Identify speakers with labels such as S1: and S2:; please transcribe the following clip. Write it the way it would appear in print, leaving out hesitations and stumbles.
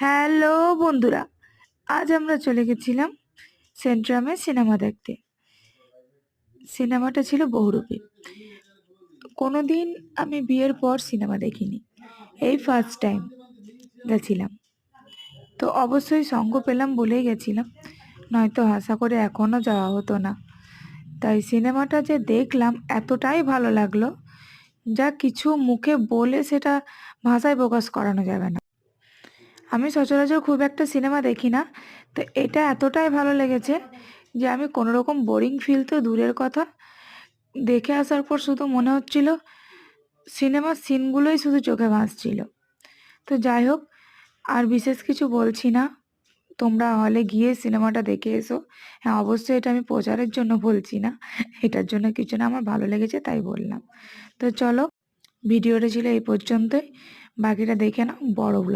S1: Hello বন্ধুরা, আজ আমরা চলে গেছিলাম সেন্ট্রামে সিনেমা দেখতে। সিনেমাটা ছিল বহুরূপী। কোনোদিন আমি বিয়ের পর সিনেমা দেখিনি, এই ফার্স্ট টাইম গেছিলাম। তো অবশ্যই সঙ্গ পেলাম বলেই গেছিলাম, নয়তো আশা করে এখনও যাওয়া হতো না। তাই সিনেমাটা যে দেখলাম এতটাই ভালো লাগলো, যা কিছু মুখে বলে সেটা ভাষায় প্রকাশ করানো যাবে না। আমি সচরাচর খুব একটা সিনেমা দেখি না, তো এটা এতটাই ভালো লেগেছে যে আমি কোনো রকম বোরিং ফিল তো দূরের কথা, দেখে আসার পর শুধু মনে হচ্ছিল সিনেমার সিনগুলোই শুধু চোখে ভাসছিল। তো যাই হোক, আর বিশেষ কিছু বলছি না, তোমরা হলে গিয়ে সিনেমাটা দেখে এসো। হ্যাঁ, অবশ্যই এটা আমি প্রচারের জন্য বলছি না, এটার জন্য কিছু না, আমার ভালো লেগেছে তাই বললাম। তো চলো, ভিডিওটা ছিল এই পর্যন্তই, বাকিটা দেখে নাও বড় ব্লগ।